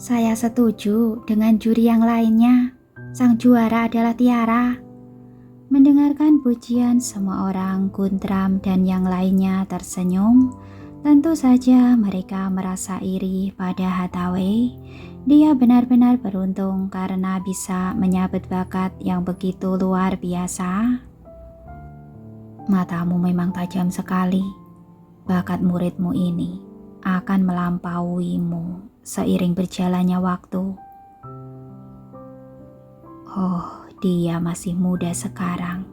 Saya setuju dengan juri yang lainnya. Sang juara adalah Tiara. Mendengarkan pujian semua orang, Guntram dan yang lainnya tersenyum. Tentu saja mereka merasa iri pada Hathaway. Dia benar-benar beruntung karena bisa menyabet bakat yang begitu luar biasa. Matamu memang tajam sekali. Bakat muridmu ini akan melampauimu seiring berjalannya waktu. Oh, dia masih muda sekarang.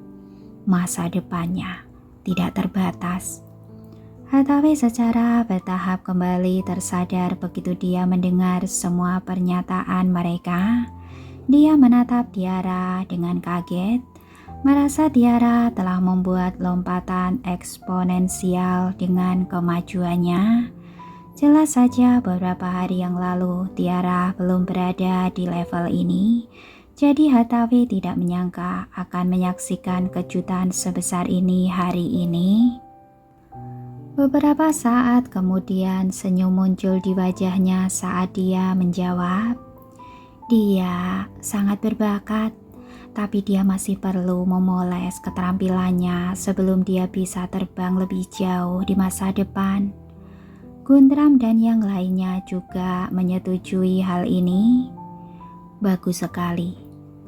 Masa depannya tidak terbatas. Hathaway secara bertahap kembali tersadar begitu dia mendengar semua pernyataan mereka. Dia menatap Tiara dengan kaget, merasa Tiara telah membuat lompatan eksponensial dengan kemajuannya. Jelas saja beberapa hari yang lalu Tiara belum berada di level ini. Jadi Hathaway tidak menyangka akan menyaksikan kejutan sebesar ini hari ini. Beberapa saat kemudian senyum muncul di wajahnya saat dia menjawab. Dia sangat berbakat, tapi dia masih perlu memoles keterampilannya sebelum dia bisa terbang lebih jauh di masa depan. Guntram dan yang lainnya juga menyetujui hal ini. Bagus sekali,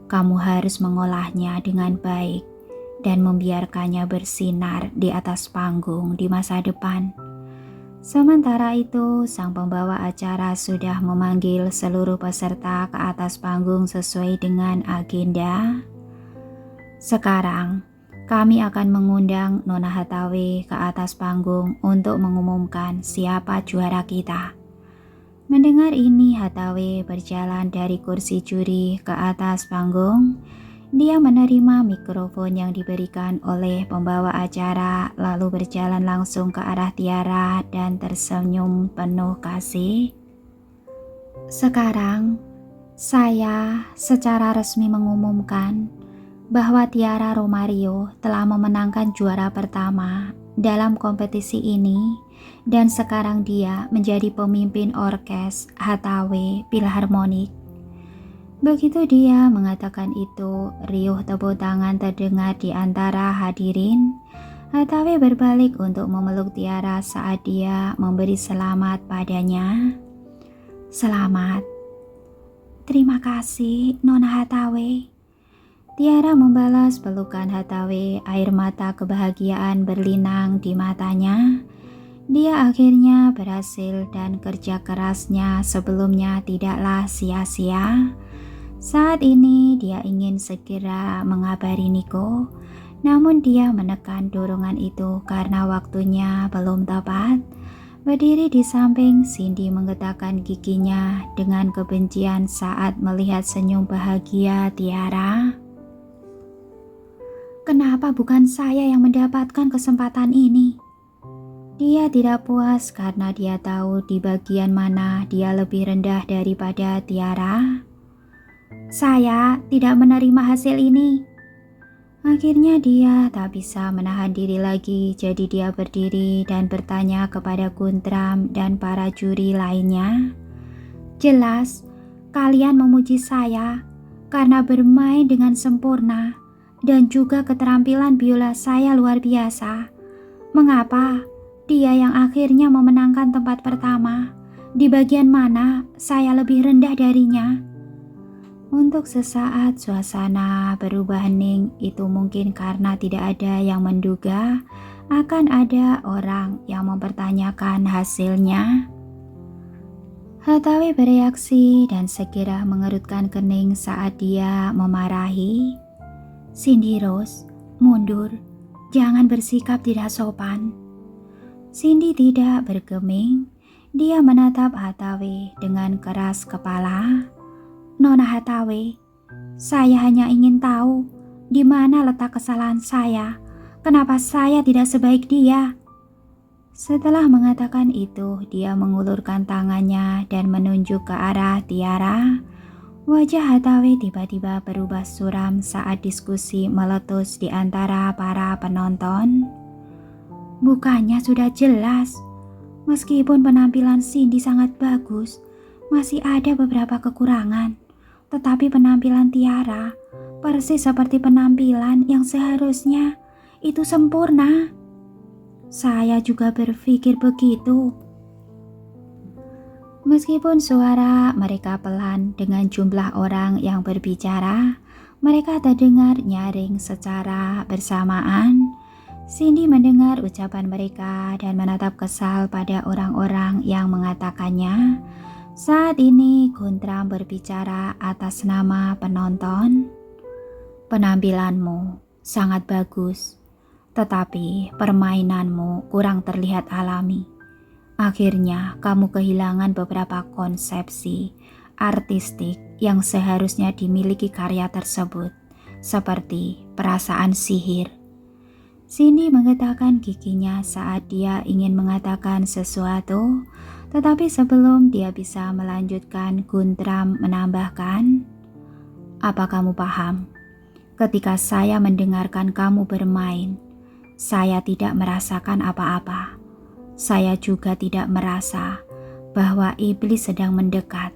kamu harus mengolahnya dengan baik dan membiarkannya bersinar di atas panggung di masa depan. Sementara itu, sang pembawa acara sudah memanggil seluruh peserta ke atas panggung sesuai dengan agenda. Sekarang, kami akan mengundang Nona Hathaway ke atas panggung untuk mengumumkan siapa juara kita. Mendengar ini, Hathaway berjalan dari kursi juri ke atas panggung. Dia menerima mikrofon yang diberikan oleh pembawa acara, lalu berjalan langsung ke arah Tiara dan tersenyum penuh kasih. Sekarang, saya secara resmi mengumumkan bahwa Tiara Romario telah memenangkan juara pertama dalam kompetisi ini dan sekarang dia menjadi pemimpin orkes Hathaway Philharmonic. Begitu dia mengatakan itu, riuh tepuk tangan terdengar di antara hadirin. Hathaway berbalik untuk memeluk Tiara saat dia memberi selamat padanya. Selamat. Terima kasih, Nona Hathaway. Tiara membalas pelukan Hathaway, air mata kebahagiaan berlinang di matanya. Dia akhirnya berhasil dan kerja kerasnya sebelumnya tidaklah sia-sia. Saat ini dia ingin segera mengabari Nico, namun dia menekan dorongan itu karena waktunya belum tepat. Berdiri di samping, Cindy menggetakkan giginya dengan kebencian saat melihat senyum bahagia Tiara. Kenapa bukan saya yang mendapatkan kesempatan ini? Dia tidak puas karena dia tahu di bagian mana dia lebih rendah daripada Tiara. Saya tidak menerima hasil ini. Akhirnya dia tak bisa menahan diri lagi, jadi dia berdiri dan bertanya kepada Guntram dan para juri lainnya. Jelas, kalian memuji saya karena bermain dengan sempurna dan juga keterampilan biola saya luar biasa. Mengapa dia yang akhirnya memenangkan tempat pertama? Di bagian mana saya lebih rendah darinya? Untuk sesaat suasana berubah hening. Itu mungkin karena tidak ada yang menduga akan ada orang yang mempertanyakan hasilnya. Hathaway bereaksi dan segera mengerutkan kening saat dia memarahi. Cindy Rose, mundur, jangan bersikap tidak sopan. Cindy tidak bergeming, dia menatap Hathaway dengan keras kepala. Nona Hathaway, saya hanya ingin tahu di mana letak kesalahan saya. Kenapa saya tidak sebaik dia? Setelah mengatakan itu, dia mengulurkan tangannya dan menunjuk ke arah Tiara. Wajah Hathaway tiba-tiba berubah suram saat diskusi meletus di antara para penonton. Bukannya sudah jelas, meskipun penampilan Cindy sangat bagus, masih ada beberapa kekurangan, tetapi penampilan Tiara persis seperti penampilan yang seharusnya itu sempurna. Saya juga berpikir begitu. Meskipun suara mereka pelan dengan jumlah orang yang berbicara, mereka terdengar nyaring secara bersamaan. Cindy mendengar ucapan mereka dan menatap kesal pada orang-orang yang mengatakannya. Saat ini Guntram berbicara atas nama penonton. Penampilanmu sangat bagus, tetapi permainanmu kurang terlihat alami. Akhirnya kamu kehilangan beberapa konsepsi artistik yang seharusnya dimiliki karya tersebut, seperti perasaan sihir. Cindy menggetakkan giginya saat dia ingin mengatakan sesuatu, tetapi sebelum dia bisa melanjutkan, Guntram menambahkan, "Apa kamu paham? Ketika saya mendengarkan kamu bermain, saya tidak merasakan apa-apa. Saya juga tidak merasa bahwa iblis sedang mendekat.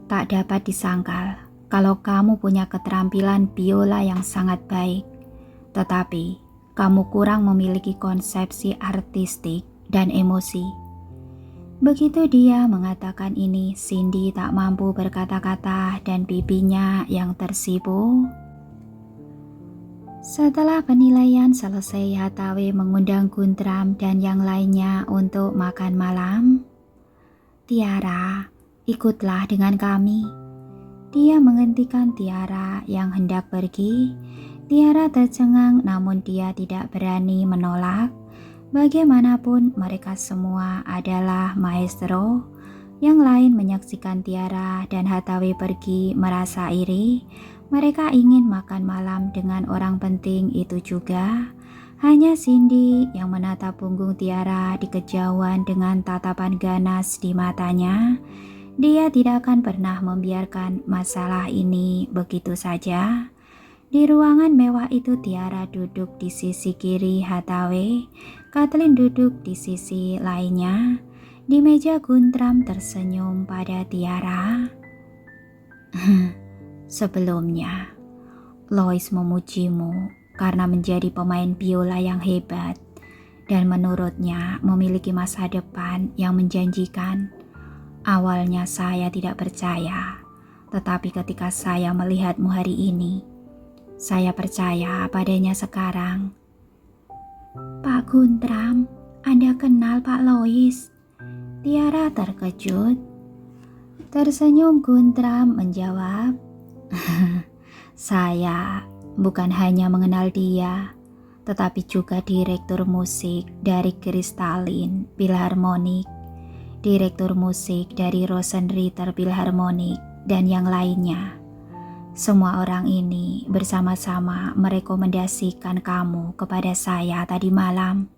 Tak dapat disangkal kalau kamu punya keterampilan biola yang sangat baik, tetapi kamu kurang memiliki konsepsi artistik dan emosi." Begitu dia mengatakan ini, Cindy tak mampu berkata-kata dan pipinya yang tersipu. Setelah penilaian selesai, Hathaway mengundang Guntram dan yang lainnya untuk makan malam. "Tiara, ikutlah dengan kami." Dia menghentikan Tiara yang hendak pergi. Tiara tercengang namun dia tidak berani menolak. Bagaimanapun mereka semua adalah maestro. Yang lain menyaksikan Tiara dan Hathaway pergi merasa iri. Mereka ingin makan malam dengan orang penting itu juga. Hanya Cindy yang menatap punggung Tiara di kejauhan dengan tatapan ganas di matanya. Dia tidak akan pernah membiarkan masalah ini begitu saja. Di ruangan mewah itu Tiara duduk di sisi kiri Hathaway, Kathleen duduk di sisi lainnya. Di meja Guntram tersenyum pada Tiara. "Sebelumnya, Lois memujimu karena menjadi pemain biola yang hebat dan menurutnya memiliki masa depan yang menjanjikan. Awalnya saya tidak percaya, tetapi ketika saya melihatmu hari ini, saya percaya padanya sekarang." "Pak Guntram, Anda kenal Pak Lois?" Tiara terkejut. Tersenyum Guntram menjawab, "Saya bukan hanya mengenal dia, tetapi juga direktur musik dari Kristallin Philharmonic, direktur musik dari Rosenritter Philharmonic, dan yang lainnya. Semua orang ini bersama-sama merekomendasikan kamu kepada saya tadi malam."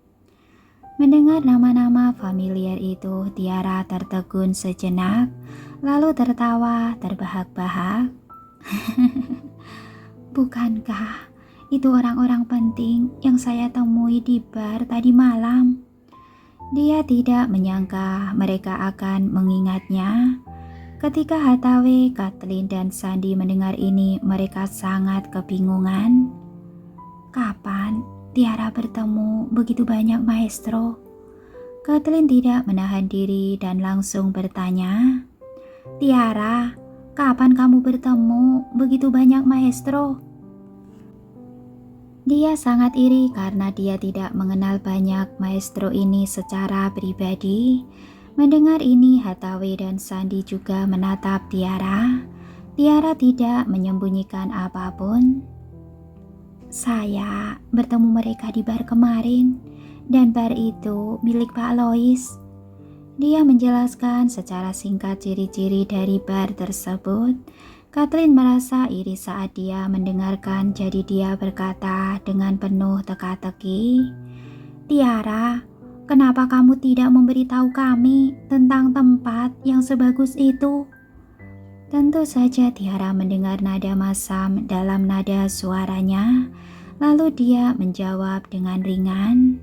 Mendengar nama-nama familiar itu, Tiara tertegun sejenak, lalu tertawa terbahak-bahak. "Bukankah itu orang-orang penting yang saya temui di bar tadi malam?" Dia tidak menyangka mereka akan mengingatnya. Ketika Hathaway, Kathleen, dan Sandy mendengar ini, mereka sangat kebingungan. Kapan Tiara bertemu begitu banyak maestro? Kathleen tidak menahan diri dan langsung bertanya, "Tiara, kapan kamu bertemu begitu banyak maestro?" Dia sangat iri karena dia tidak mengenal banyak maestro ini secara pribadi. Mendengar ini, Hathaway dan Sandy juga menatap Tiara. Tiara tidak menyembunyikan apapun. "Saya bertemu mereka di bar kemarin, dan bar itu milik Pak Lois." Dia menjelaskan secara singkat ciri-ciri dari bar tersebut. Kathleen merasa iri saat dia mendengarkan, jadi dia berkata dengan penuh teka-teki, "Tiara, kenapa kamu tidak memberitahu kami tentang tempat yang sebagus itu?" Tentu saja Tiara mendengar nada masam dalam nada suaranya, lalu dia menjawab dengan ringan,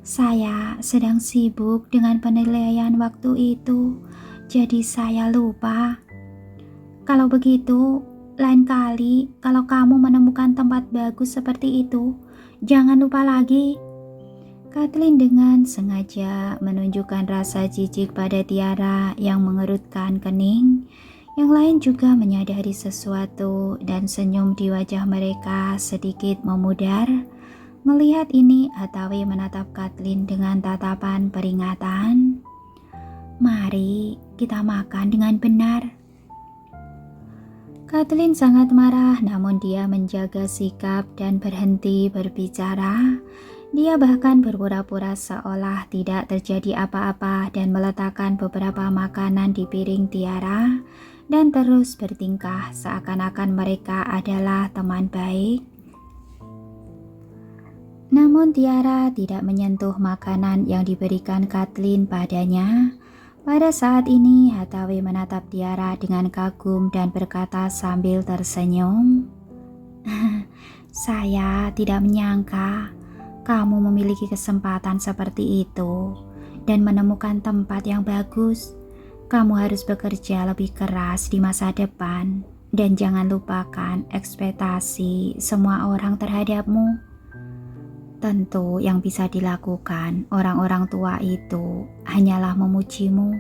Saya sedang sibuk dengan penilaian waktu itu, jadi saya lupa. Kalau begitu, lain kali kalau kamu menemukan tempat bagus seperti itu, jangan lupa lagi. Kathleen dengan sengaja menunjukkan rasa jijik pada Tiara yang mengerutkan kening. Yang lain juga menyadari sesuatu dan senyum di wajah mereka sedikit memudar. Melihat ini, Hathaway menatap Kathleen dengan tatapan peringatan. Mari kita makan dengan benar. Kathleen sangat marah, namun dia menjaga sikap dan berhenti berbicara. Dia bahkan berpura-pura seolah tidak terjadi apa-apa dan meletakkan beberapa makanan di piring Tiara dan terus bertingkah seakan-akan mereka adalah teman baik. Namun Tiara tidak menyentuh makanan yang diberikan Kathleen padanya. Pada saat ini Hathaway menatap Tiara dengan kagum dan berkata sambil tersenyum, "Saya tidak menyangka kamu memiliki kesempatan seperti itu dan menemukan tempat yang bagus. Kamu harus bekerja lebih keras di masa depan dan jangan lupakan ekspektasi semua orang terhadapmu. Tentu yang bisa dilakukan orang-orang tua itu hanyalah memujimu.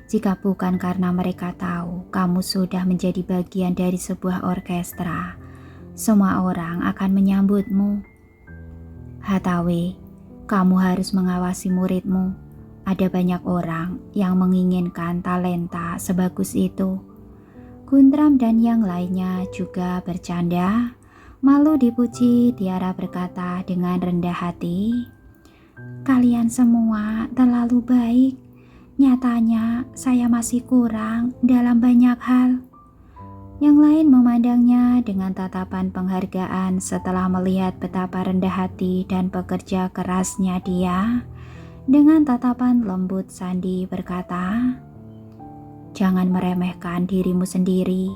Jika bukan karena mereka tahu kamu sudah menjadi bagian dari sebuah orkestra, semua orang akan menyambutmu. Hathaway, kamu harus mengawasi muridmu. Ada banyak orang yang menginginkan talenta sebagus itu." Guntram dan yang lainnya juga bercanda. Malu dipuji, Tiara berkata dengan rendah hati, "Kalian semua terlalu baik. Nyatanya saya masih kurang dalam banyak hal." Yang lain memandangnya dengan tatapan penghargaan setelah melihat betapa rendah hati dan pekerja kerasnya dia. Dengan tatapan lembut Sandi berkata, "Jangan meremehkan dirimu sendiri.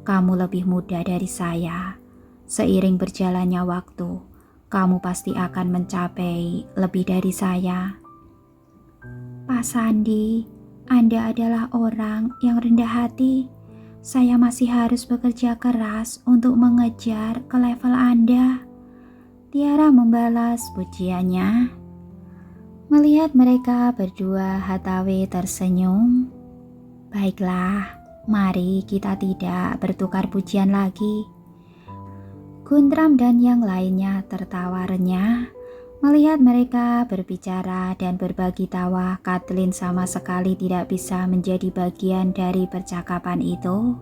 Kamu lebih muda dari saya. Seiring berjalannya waktu, kamu pasti akan mencapai lebih dari saya." "Pak Sandi, Anda adalah orang yang rendah hati. Saya masih harus bekerja keras untuk mengejar ke level Anda." Tiara membalas pujiannya. Melihat mereka berdua, Hathaway tersenyum. "Baiklah, mari kita tidak bertukar pujian lagi." Guntram dan yang lainnya tertawa renyah. Melihat mereka berbicara dan berbagi tawa, Kathleen sama sekali tidak bisa menjadi bagian dari percakapan itu.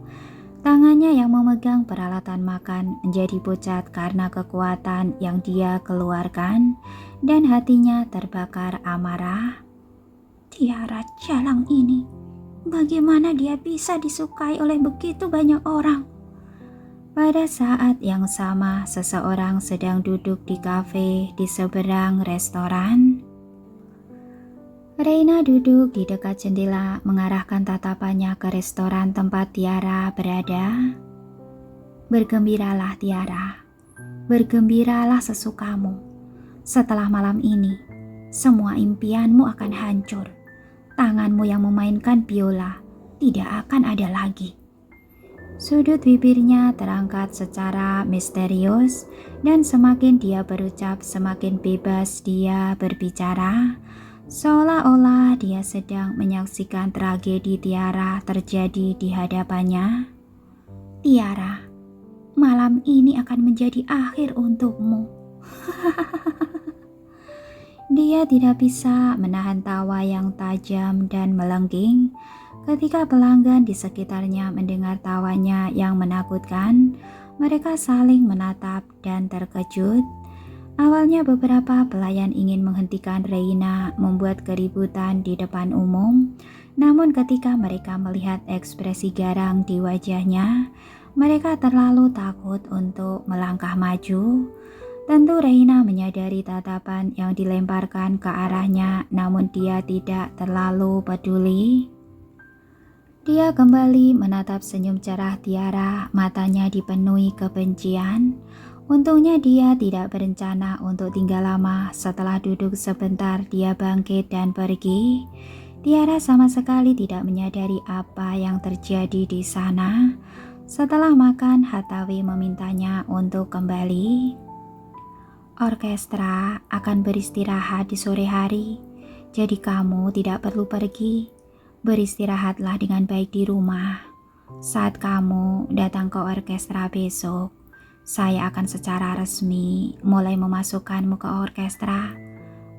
Tangannya yang memegang peralatan makan menjadi pucat karena kekuatan yang dia keluarkan dan hatinya terbakar amarah. Tiara jalang ini, bagaimana dia bisa disukai oleh begitu banyak orang? Pada saat yang sama, seseorang sedang duduk di kafe di seberang restoran. Reina duduk di dekat jendela mengarahkan tatapannya ke restoran tempat Tiara berada. "Bergembiralah Tiara, bergembiralah sesukamu. Setelah malam ini, semua impianmu akan hancur. Tanganmu yang memainkan biola tidak akan ada lagi." Sudut bibirnya terangkat secara misterius dan semakin dia berucap semakin bebas dia berbicara, seolah-olah dia sedang menyaksikan tragedi Tiara terjadi di hadapannya. "Tiara, malam ini akan menjadi akhir untukmu." Dia tidak bisa menahan tawa yang tajam dan melengging. Ketika pelanggan di sekitarnya mendengar tawanya yang menakutkan, mereka saling menatap dan terkejut. Awalnya beberapa pelayan ingin menghentikan Reina membuat keributan di depan umum, namun ketika mereka melihat ekspresi garang di wajahnya, mereka terlalu takut untuk melangkah maju. Tentu Reina menyadari tatapan yang dilemparkan ke arahnya, namun dia tidak terlalu peduli. Dia kembali menatap senyum cerah Tiara, matanya dipenuhi kebencian. Untungnya dia tidak berencana untuk tinggal lama. Setelah duduk sebentar, dia bangkit dan pergi. Tiara sama sekali tidak menyadari apa yang terjadi di sana. Setelah makan, Hathaway memintanya untuk kembali. Orkestra akan beristirahat di sore hari, jadi kamu tidak perlu pergi. Beristirahatlah dengan baik di rumah. Saat kamu datang ke orkestra besok, saya akan secara resmi mulai memasukkanmu ke orkestra.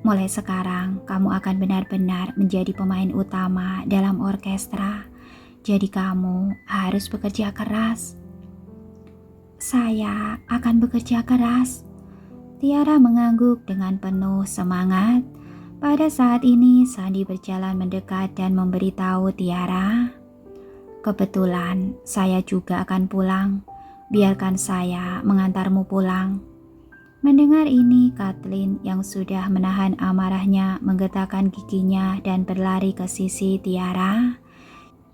Mulai sekarang, kamu akan benar-benar menjadi pemain utama dalam orkestra. Jadi kamu harus bekerja keras. Saya akan bekerja keras. Tiara mengangguk dengan penuh semangat. Pada saat ini, Sandy berjalan mendekat dan memberitahu Tiara, "Kebetulan saya juga akan pulang. Biarkan saya mengantarmu pulang." Mendengar ini, Kathleen yang sudah menahan amarahnya menggetakkan giginya dan berlari ke sisi Tiara.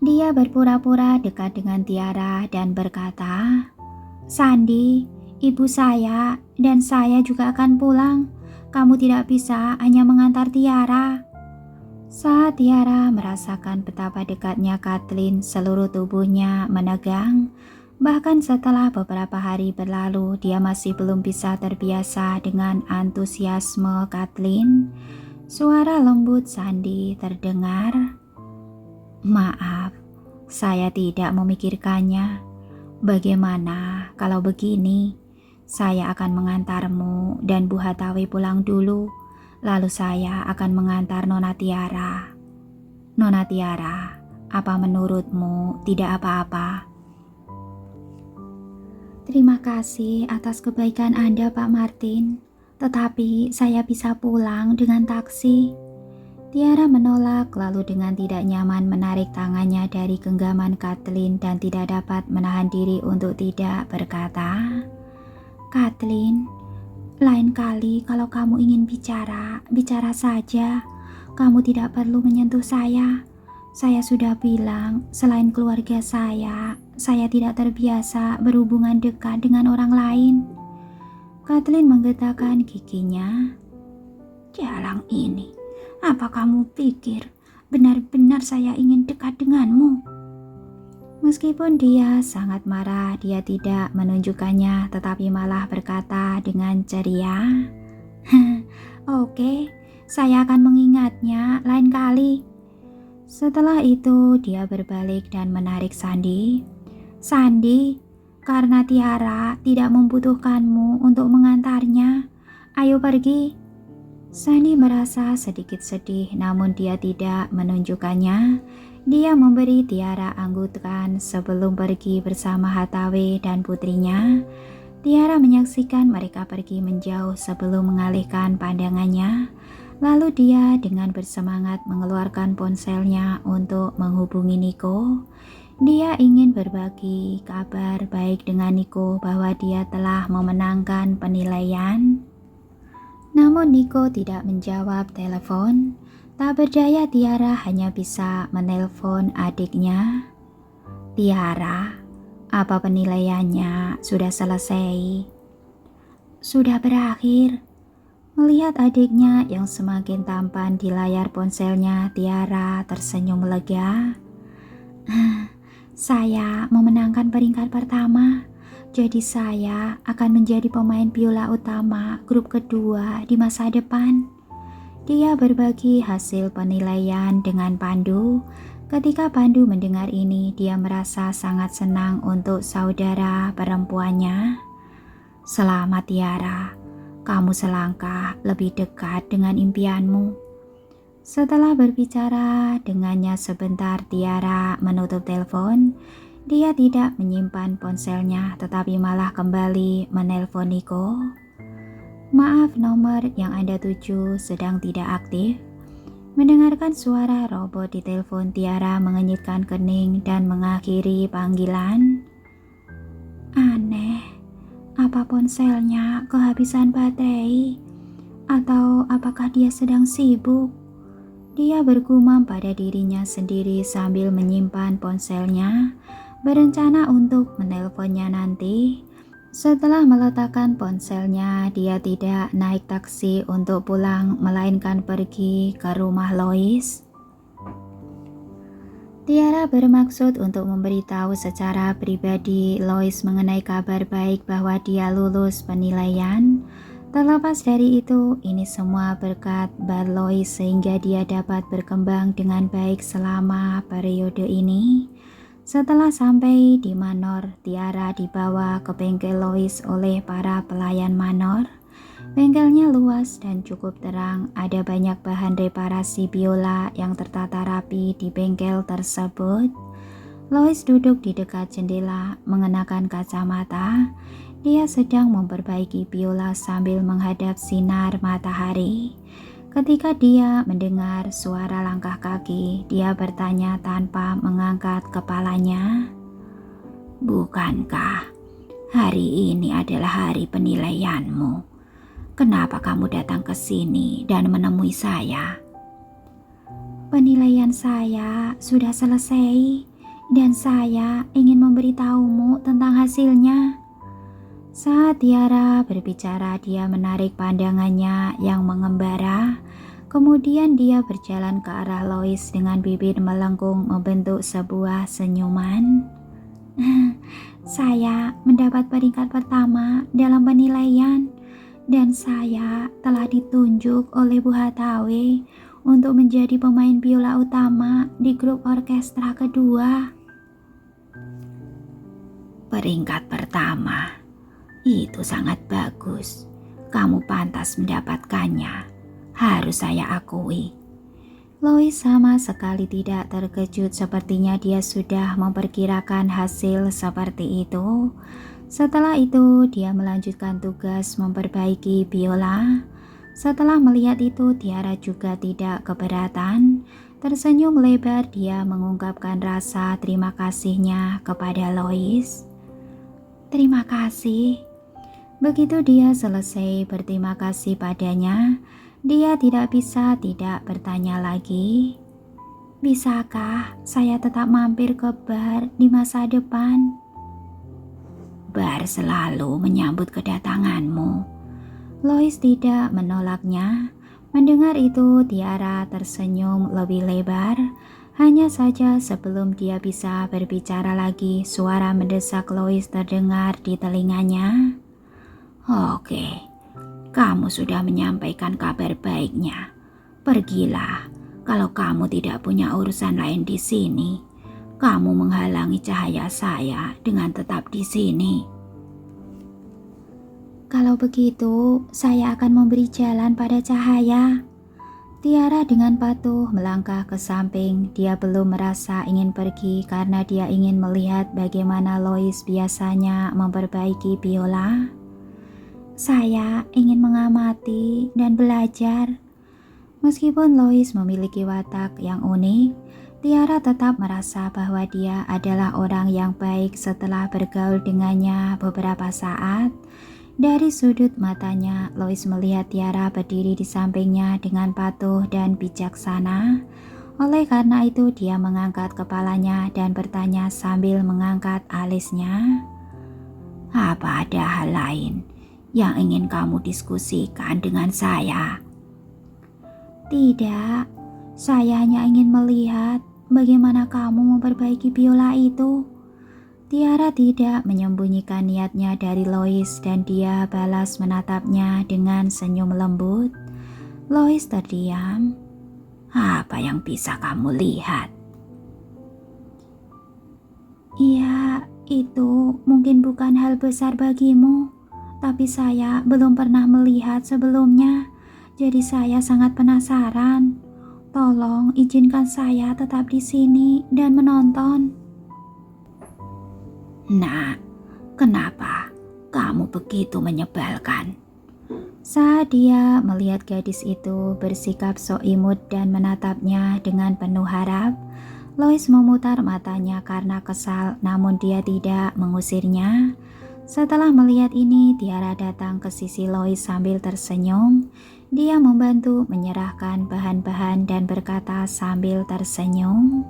Dia berpura-pura dekat dengan Tiara dan berkata, "Sandy, ibu saya dan saya juga akan pulang. Kamu tidak bisa hanya mengantar Tiara." Saat Tiara merasakan betapa dekatnya Kathleen, seluruh tubuhnya menegang. Bahkan setelah beberapa hari berlalu, dia masih belum bisa terbiasa dengan antusiasme Kathleen. Suara lembut Sandy terdengar, "Maaf, saya tidak memikirkannya. Bagaimana kalau begini? Saya akan mengantarmu dan Bu Hathaway pulang dulu, lalu saya akan mengantar Nona Tiara." "Nona Tiara, apa menurutmu tidak apa-apa?" "Terima kasih atas kebaikan Anda, Pak Martin. Tetapi saya bisa pulang dengan taksi." Tiara menolak, lalu dengan tidak nyaman menarik tangannya dari genggaman Kathleen dan tidak dapat menahan diri untuk tidak berkata, "Kathleen, lain kali kalau kamu ingin bicara, bicara saja. Kamu tidak perlu menyentuh saya. Saya sudah bilang, selain keluarga saya tidak terbiasa berhubungan dekat dengan orang lain." Kathleen menggetakkan giginya. "Jalang ini, apa kamu pikir benar-benar saya ingin dekat denganmu?" Meskipun dia sangat marah, dia tidak menunjukkannya, tetapi malah berkata dengan ceria, "Oke, saya akan mengingatnya lain kali." Setelah itu, dia berbalik dan menarik Sandy. "Sandy, karena Tiara tidak membutuhkanmu untuk mengantarnya, ayo pergi." Sandy merasa sedikit sedih, namun dia tidak menunjukkannya. Dia memberi Tiara anggukan sebelum pergi bersama Hathaway dan putrinya. Tiara menyaksikan mereka pergi menjauh sebelum mengalihkan pandangannya. Lalu dia dengan bersemangat mengeluarkan ponselnya untuk menghubungi Nico. Dia ingin berbagi kabar baik dengan Nico bahwa dia telah memenangkan penilaian. Namun Nico tidak menjawab telepon. Tak berdaya, Tiara hanya bisa menelpon adiknya. "Tiara, apa penilaiannya sudah selesai?" "Sudah berakhir." Melihat adiknya yang semakin tampan di layar ponselnya, Tiara tersenyum lega. "Saya memenangkan peringkat pertama, jadi saya akan menjadi pemain biola utama grup kedua di masa depan." Dia berbagi hasil penilaian dengan Pandu. Ketika Pandu mendengar ini, dia merasa sangat senang untuk saudara perempuannya. "Selamat Tiara, kamu selangkah lebih dekat dengan impianmu." Setelah berbicara dengannya sebentar, Tiara menutup telepon. Dia tidak menyimpan ponselnya, tetapi malah kembali menelpon Nico. "Maaf, nomor yang Anda tuju sedang tidak aktif." Mendengarkan suara robot di telepon, Tiara mengenyitkan kening dan mengakhiri panggilan. "Aneh, apa ponselnya kehabisan baterai? Atau apakah dia sedang sibuk?" Dia bergumam pada dirinya sendiri sambil menyimpan ponselnya, berencana untuk menelponnya nanti. Setelah meletakkan ponselnya, dia tidak naik taksi untuk pulang, melainkan pergi ke rumah Lois. Tiara bermaksud untuk memberitahu secara pribadi Lois mengenai kabar baik bahwa dia lulus penilaian. Terlepas dari itu, ini semua berkat Mbak Lois sehingga dia dapat berkembang dengan baik selama periode ini. Setelah sampai di Manor, Tiara dibawa ke bengkel Lois oleh para pelayan Manor. Bengkelnya luas dan cukup terang, ada banyak bahan reparasi biola yang tertata rapi di bengkel tersebut. Lois duduk di dekat jendela, mengenakan kacamata. Dia sedang memperbaiki biola sambil menghadap sinar matahari. Ketika dia mendengar suara langkah kaki, dia bertanya tanpa mengangkat kepalanya. "Bukankah hari ini adalah hari penilaianmu? Kenapa kamu datang ke sini dan menemui saya?" "Penilaian saya sudah selesai dan saya ingin memberitahumu tentang hasilnya." Saat Tiara berbicara, dia menarik pandangannya yang mengembara. Kemudian dia berjalan ke arah Lois dengan bibir melengkung membentuk sebuah senyuman. "Saya mendapat peringkat pertama dalam penilaian dan saya telah ditunjuk oleh Bu Hatawe untuk menjadi pemain biola utama di grup orkestra kedua." "Peringkat pertama? Itu sangat bagus. Kamu pantas mendapatkannya. Harus saya akui." Lois sama sekali tidak terkejut, sepertinya dia sudah memperkirakan hasil seperti itu. Setelah itu, dia melanjutkan tugas memperbaiki biola. Setelah melihat itu, Tiara juga tidak keberatan. Tersenyum lebar, dia mengungkapkan rasa terima kasihnya kepada Lois. "Terima kasih." Begitu dia selesai berterima kasih padanya, dia tidak bisa tidak bertanya lagi. "Bisakah saya tetap mampir ke bar di masa depan?" "Bar selalu menyambut kedatanganmu." Lois tidak menolaknya. Mendengar itu, Tiara tersenyum lebih lebar. Hanya saja sebelum dia bisa berbicara lagi, suara mendesak Lois terdengar di telinganya. "Oke, kamu sudah menyampaikan kabar baiknya. Pergilah, kalau kamu tidak punya urusan lain di sini. Kamu menghalangi cahaya saya dengan tetap di sini." "Kalau begitu, saya akan memberi jalan pada cahaya." Tiara dengan patuh melangkah ke samping. Dia belum merasa ingin pergi karena dia ingin melihat bagaimana Lois biasanya memperbaiki biola. "Saya ingin mengamati dan belajar." Meskipun Lois memiliki watak yang unik, Tiara tetap merasa bahwa dia adalah orang yang baik setelah bergaul dengannya beberapa saat. Dari sudut matanya, Lois melihat Tiara berdiri di sampingnya dengan patuh dan bijaksana. Oleh karena itu, dia mengangkat kepalanya dan bertanya sambil mengangkat alisnya. "Apa ada hal lain yang ingin kamu diskusikan dengan saya?" "Tidak, saya hanya ingin melihat bagaimana kamu memperbaiki biola itu." Tiara tidak menyembunyikan niatnya dari Lois dan dia balas menatapnya dengan senyum lembut. Lois terdiam. "Apa yang bisa kamu lihat?" "Iya, itu mungkin bukan hal besar bagimu, tapi saya belum pernah melihat sebelumnya, jadi saya sangat penasaran. Tolong izinkan saya tetap di sini dan menonton." "Nak, kenapa kamu begitu menyebalkan?" Saat dia melihat gadis itu bersikap sok imut dan menatapnya dengan penuh harap, Lois memutar matanya karena kesal, namun dia tidak mengusirnya. Setelah melihat ini, Tiara datang ke sisi Lois sambil tersenyum. Dia membantu menyerahkan bahan-bahan dan berkata sambil tersenyum,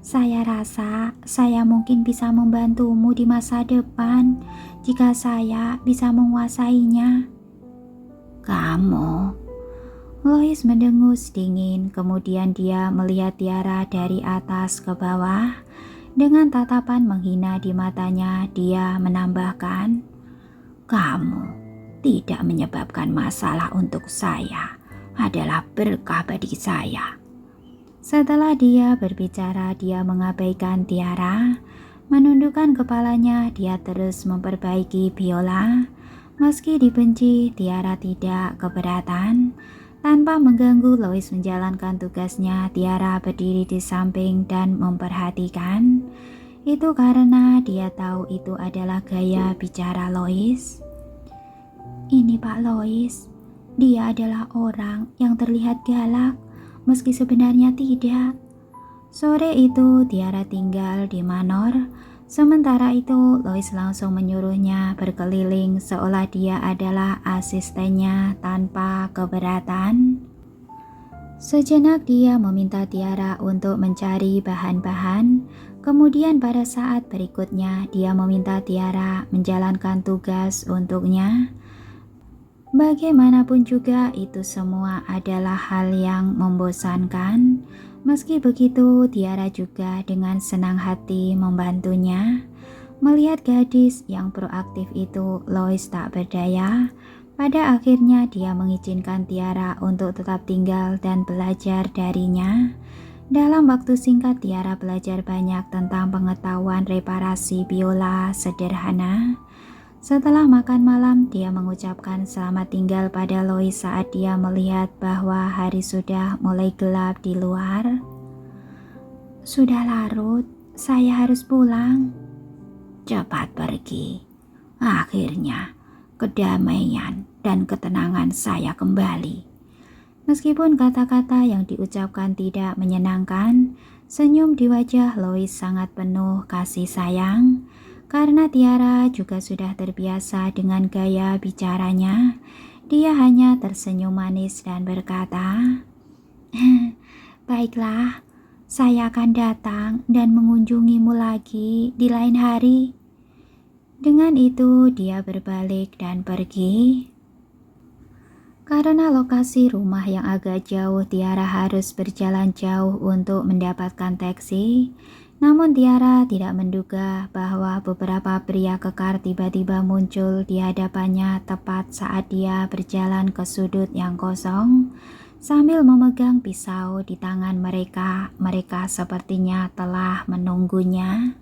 Saya rasa saya mungkin bisa membantumu di masa depan jika saya bisa menguasainya. Kamu? Lois mendengus dingin, kemudian dia melihat Tiara dari atas ke bawah. Dengan tatapan menghina di matanya, dia menambahkan, "Kamu tidak menyebabkan masalah untuk saya, adalah berkah bagi saya." Setelah dia berbicara, dia mengabaikan Tiara. Menundukkan kepalanya, dia terus memperbaiki biola. Meski dibenci, Tiara tidak keberatan. Tanpa mengganggu Lois menjalankan tugasnya, Tiara berdiri di samping dan memperhatikan. Itu karena dia tahu itu adalah gaya bicara Lois. "Ini Pak Lois, dia adalah orang yang terlihat galak, meski sebenarnya tidak." Sore itu Tiara tinggal di Manor. Sementara itu Lois langsung menyuruhnya berkeliling seolah dia adalah asistennya tanpa keberatan. Sejenak dia meminta Tiara untuk mencari bahan-bahan. Kemudian pada saat berikutnya dia meminta Tiara menjalankan tugas untuknya. Bagaimanapun juga itu semua adalah hal yang membosankan. Meski begitu, Tiara juga dengan senang hati membantunya. Melihat gadis yang proaktif itu, Lois tak berdaya. Pada akhirnya dia mengizinkan Tiara untuk tetap tinggal dan belajar darinya. Dalam waktu singkat, Tiara belajar banyak tentang pengetahuan reparasi biola sederhana. Setelah makan malam, dia mengucapkan selamat tinggal pada Lois saat dia melihat bahwa hari sudah mulai gelap di luar. "Sudah larut, saya harus pulang." "Cepat pergi. Akhirnya, kedamaian dan ketenangan saya kembali." Meskipun kata-kata yang diucapkan tidak menyenangkan, senyum di wajah Lois sangat penuh kasih sayang. Karena Tiara juga sudah terbiasa dengan gaya bicaranya, dia hanya tersenyum manis dan berkata, "Baiklah, saya akan datang dan mengunjungimu lagi di lain hari." Dengan itu dia berbalik dan pergi. Karena lokasi rumah yang agak jauh, Tiara harus berjalan jauh untuk mendapatkan taksi. Namun Tiara tidak menduga bahwa beberapa pria kekar tiba-tiba muncul di hadapannya tepat saat dia berjalan ke sudut yang kosong. Sambil memegang pisau di tangan mereka, mereka sepertinya telah menunggunya.